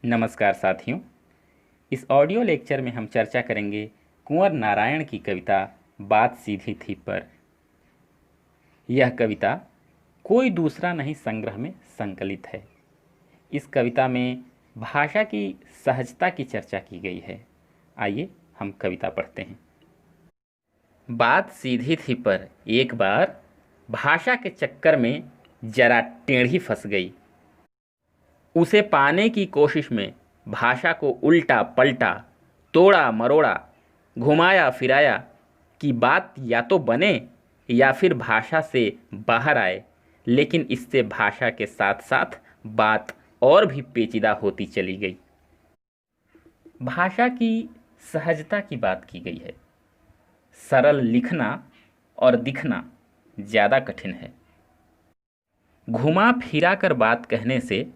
नमस्कार साथियों। इस ऑडियो लेक्चर में हम चर्चा करेंगे कुंवर नारायण की कविता बात सीधी थी पर। यह कविता कोई दूसरा नहीं संग्रह में संकलित है। इस कविता में भाषा की सहजता की चर्चा की गई है। आइए हम कविता पढ़ते हैं। बात सीधी थी पर एक बार भाषा के चक्कर में जरा टेढ़ी फंस गई। उसे पाने की कोशिश में भाषा को उल्टा पलटा, तोड़ा मरोड़ा, घुमाया फिराया कि बात या तो बने या फिर भाषा से बाहर आए। लेकिन इससे भाषा के साथ साथ बात और भी पेचीदा होती चली गई। भाषा की सहजता की बात की गई है। सरल लिखना और दिखना ज़्यादा कठिन है। घुमा फिरा कर बात कहने से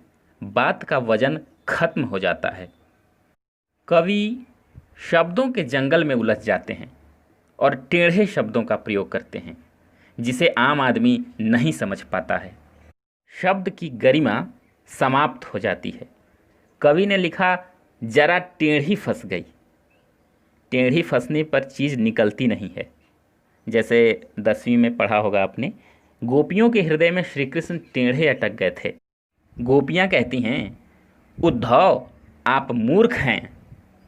बात का वजन खत्म हो जाता है। कवि शब्दों के जंगल में उलझ जाते हैं और टेढ़े शब्दों का प्रयोग करते हैं जिसे आम आदमी नहीं समझ पाता है। शब्द की गरिमा समाप्त हो जाती है। कवि ने लिखा, जरा टेढ़ी फंस गई। टेढ़ी फंसने पर चीज़ निकलती नहीं है। जैसे 10वीं में पढ़ा होगा आपने, गोपियों के हृदय में श्री कृष्ण टेढ़े अटक गए थे। गोपियाँ कहती हैं, उद्धव आप मूर्ख हैं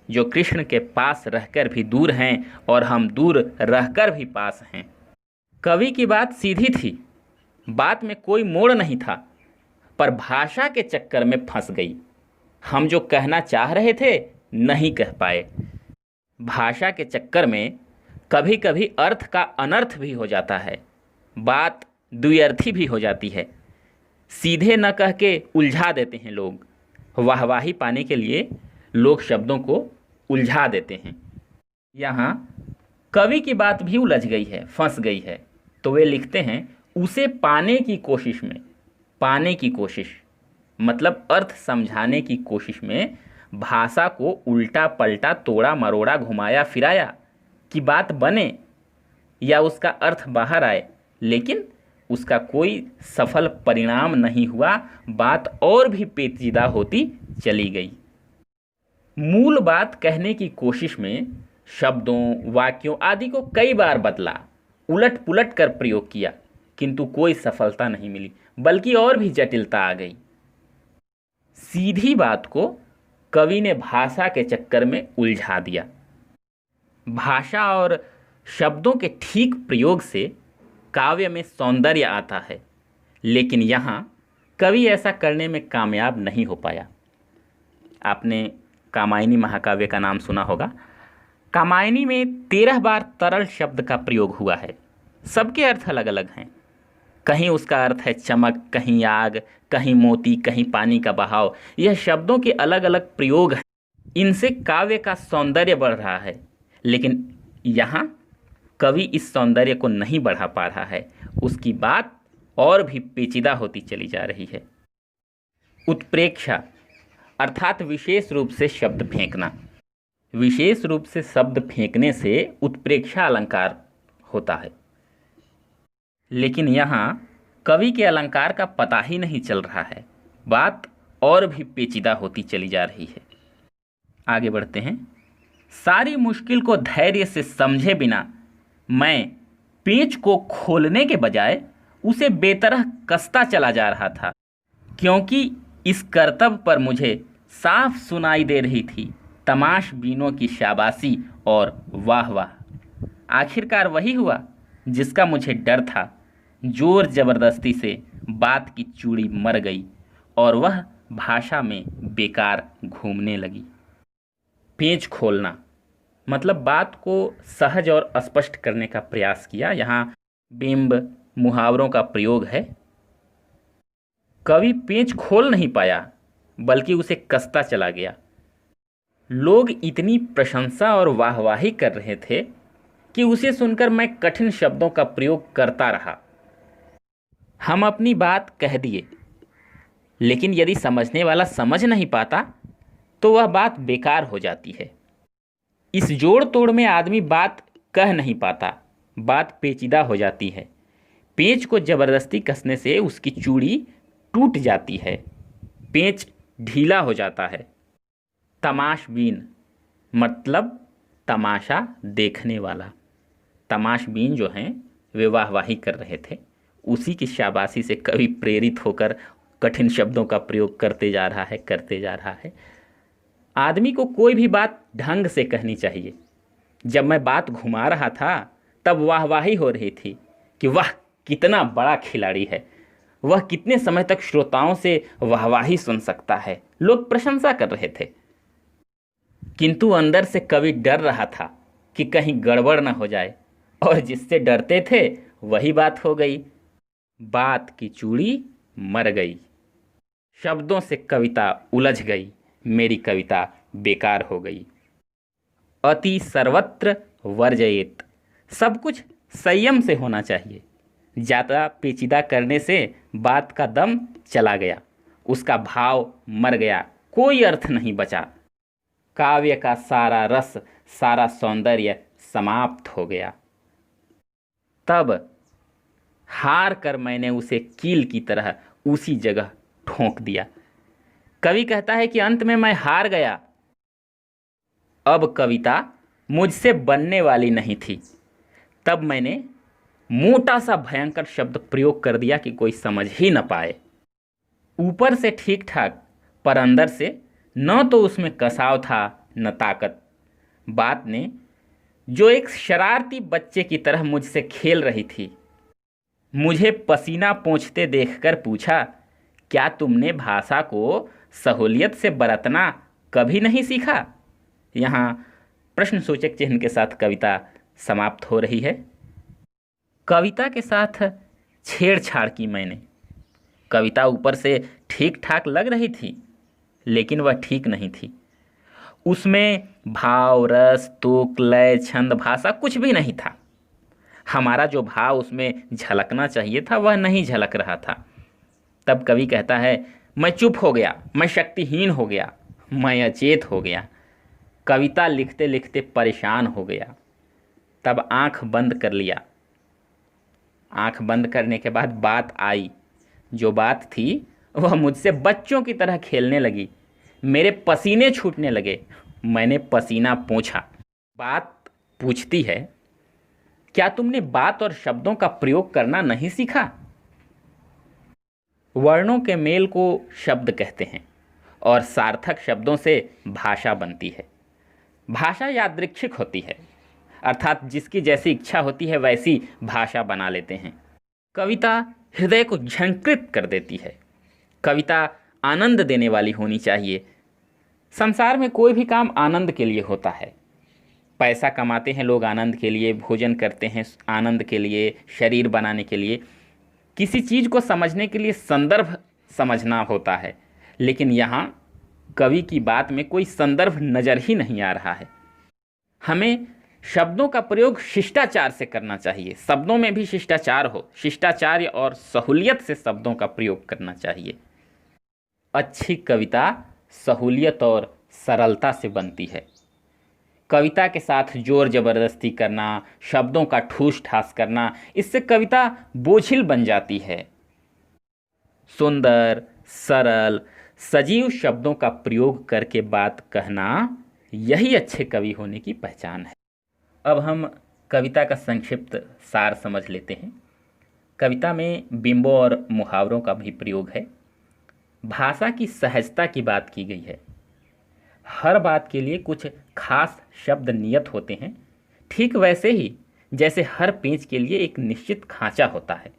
जो कृष्ण के पास रहकर भी दूर हैं और हम दूर रहकर भी पास हैं। कवि की बात सीधी थी, बात में कोई मोड़ नहीं था, पर भाषा के चक्कर में फंस गई। हम जो कहना चाह रहे थे नहीं कह पाए। भाषा के चक्कर में कभी कभी अर्थ का अनर्थ भी हो जाता है। बात द्व्यर्थी भी हो जाती है। सीधे न कह के उलझा देते हैं लोग। वाहवाही पाने के लिए लोग शब्दों को उलझा देते हैं। यहाँ कवि की बात भी उलझ गई है, फंस गई है, तो वे लिखते हैं, उसे पाने की कोशिश में, पाने की कोशिश मतलब अर्थ समझाने की कोशिश में भाषा को उल्टा पलटा, तोड़ा मरोड़ा, घुमाया फिराया कि बात बने या उसका अर्थ बाहर आए। लेकिन उसका कोई सफल परिणाम नहीं हुआ। बात और भी पेचीदा होती चली गई। मूल बात कहने की कोशिश में शब्दों, वाक्यों आदि को कई बार बदला, उलट पुलट कर प्रयोग किया, किंतु कोई सफलता नहीं मिली, बल्कि और भी जटिलता आ गई। सीधी बात को कवि ने भाषा के चक्कर में उलझा दिया। भाषा और शब्दों के ठीक प्रयोग से काव्य में सौंदर्य आता है, लेकिन यहाँ कवि ऐसा करने में कामयाब नहीं हो पाया। आपने कामायनी महाकाव्य का नाम सुना होगा। कामायनी में 13 बार तरल शब्द का प्रयोग हुआ है। सबके अर्थ अलग अलग हैं। कहीं उसका अर्थ है चमक, कहीं आग, कहीं मोती, कहीं पानी का बहाव। यह शब्दों के अलग अलग प्रयोग हैं। इनसे काव्य का सौंदर्य बढ़ रहा है, लेकिन यहाँ कवि इस सौंदर्य को नहीं बढ़ा पा रहा है। उसकी बात और भी पेचीदा होती चली जा रही है। उत्प्रेक्षा अर्थात विशेष रूप से शब्द फेंकना। विशेष रूप से शब्द फेंकने से उत्प्रेक्षा अलंकार होता है, लेकिन यहाँ कवि के अलंकार का पता ही नहीं चल रहा है। बात और भी पेचीदा होती चली जा रही है। आगे बढ़ते हैं। सारी मुश्किल को धैर्य से समझे बिना मैं पेच को खोलने के बजाय उसे बेतरह कसता चला जा रहा था, क्योंकि इस कर्तव्य पर मुझे साफ सुनाई दे रही थी तमाशबीनों की शाबाशी और वाह वाह। आखिरकार वही हुआ जिसका मुझे डर था। जोर जबरदस्ती से बात की चूड़ी मर गई और वह भाषा में बेकार घूमने लगी। पेच खोलना मतलब बात को सहज और स्पष्ट करने का प्रयास किया। यहाँ बिंब मुहावरों का प्रयोग है। कवि पेच खोल नहीं पाया, बल्कि उसे कसता चला गया। लोग इतनी प्रशंसा और वाहवाही कर रहे थे कि उसे सुनकर मैं कठिन शब्दों का प्रयोग करता रहा। हम अपनी बात कह दिए, लेकिन यदि समझने वाला समझ नहीं पाता तो वह बात बेकार हो जाती है। इस जोड़ तोड़ में आदमी बात कह नहीं पाता, बात पेचीदा हो जाती है। पेच को जबरदस्ती कसने से उसकी चूड़ी टूट जाती है, पेच ढीला हो जाता है तमाशबीन मतलब तमाशा देखने वाला। तमाशबीन जो हैं वे वाहवाही कर रहे थे। उसी की शाबाशी से कवि प्रेरित होकर कठिन शब्दों का प्रयोग करते जा रहा है, करते जा रहा है। आदमी को कोई भी बात ढंग से कहनी चाहिए। जब मैं बात घुमा रहा था तब वाहवाही हो रही थी कि वाह कितना बड़ा खिलाड़ी है, वह कितने समय तक श्रोताओं से वाहवाही सुन सकता है। लोग प्रशंसा कर रहे थे, किंतु अंदर से कवि डर रहा था कि कहीं गड़बड़ न हो जाए, और जिससे डरते थे वही बात हो गई। बात की चूड़ी मर गई। शब्दों से कविता उलझ गई, मेरी कविता बेकार हो गई। अति सर्वत्र वर्जयेत, सब कुछ संयम से होना चाहिए। ज़्यादा पेचीदा करने से बात का दम चला गया, उसका भाव मर गया, कोई अर्थ नहीं बचा। काव्य का सारा रस, सारा सौंदर्य समाप्त हो गया। तब हार कर मैंने उसे कील की तरह उसी जगह ठोंक दिया। कवि कहता है कि अंत में मैं हार गया। अब कविता मुझसे बनने वाली नहीं थी। तब मैंने मोटा सा भयंकर शब्द प्रयोग कर दिया कि कोई समझ ही न पाए। ऊपर से ठीक ठाक, पर अंदर से न तो उसमें कसाव था न ताकत। बात ने जो एक शरारती बच्चे की तरह मुझसे खेल रही थी, मुझे पसीना पोंछते देखकर पूछा, क्या तुमने भाषा को सहूलियत से बरतना कभी नहीं सीखा? यहाँ प्रश्नसूचक चिन्ह के साथ कविता समाप्त हो रही है। कविता के साथ छेड़छाड़ की मैंने। कविता ऊपर से ठीक ठाक लग रही थी, लेकिन वह ठीक नहीं थी। उसमें भाव, रस, तुक, लय, छंद, भाषा कुछ भी नहीं था। हमारा जो भाव उसमें झलकना चाहिए था वह नहीं झलक रहा था। तब कवि कहता है, मैं चुप हो गया, मैं शक्तिहीन हो गया, मैं अचेत हो गया। कविता लिखते लिखते परेशान हो गया। तब आंख बंद कर लिया। आंख बंद करने के बाद बात आई। जो बात थी वह मुझसे बच्चों की तरह खेलने लगी। मेरे पसीने छूटने लगे। मैंने पसीना पोंछा। बात पूछती है, क्या तुमने बात और शब्दों का प्रयोग करना नहीं सीखा? वर्णों के मेल को शब्द कहते हैं और सार्थक शब्दों से भाषा बनती है। भाषा यादृच्छिक होती है, अर्थात जिसकी जैसी इच्छा होती है वैसी भाषा बना लेते हैं। कविता हृदय को झंकृत कर देती है। कविता आनंद देने वाली होनी चाहिए। संसार में कोई भी काम आनंद के लिए होता है। पैसा कमाते हैं लोग आनंद के लिए, भोजन करते हैं आनंद के लिए, शरीर बनाने के लिए। किसी चीज़ को समझने के लिए संदर्भ समझना होता है, लेकिन यहाँ कवि की बात में कोई संदर्भ नज़र ही नहीं आ रहा है। हमें शब्दों का प्रयोग शिष्टाचार से करना चाहिए। शब्दों में भी शिष्टाचार हो, शिष्टाचार और सहूलियत से शब्दों का प्रयोग करना चाहिए। अच्छी कविता सहूलियत और सरलता से बनती है। कविता के साथ जोर जबरदस्ती करना, शब्दों का ठूस ठास करना, इससे कविता बोझिल बन जाती है। सुंदर, सरल, सजीव शब्दों का प्रयोग करके बात कहना, यही अच्छे कवि होने की पहचान है। अब हम कविता का संक्षिप्त सार समझ लेते हैं। कविता में बिंबों और मुहावरों का भी प्रयोग है। भाषा की सहजता की बात की गई है। हर बात के लिए कुछ खास शब्द नियत होते हैं, ठीक वैसे ही जैसे हर पेंच के लिए एक निश्चित खांचा होता है।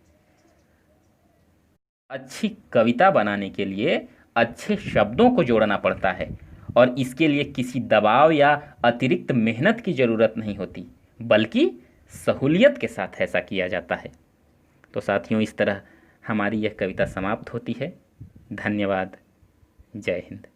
अच्छी कविता बनाने के लिए अच्छे शब्दों को जोड़ना पड़ता है, और इसके लिए किसी दबाव या अतिरिक्त मेहनत की ज़रूरत नहीं होती, बल्कि सहूलियत के साथ ऐसा किया जाता है। तो साथियों, इस तरह हमारी यह कविता समाप्त होती है। धन्यवाद। जय हिंद।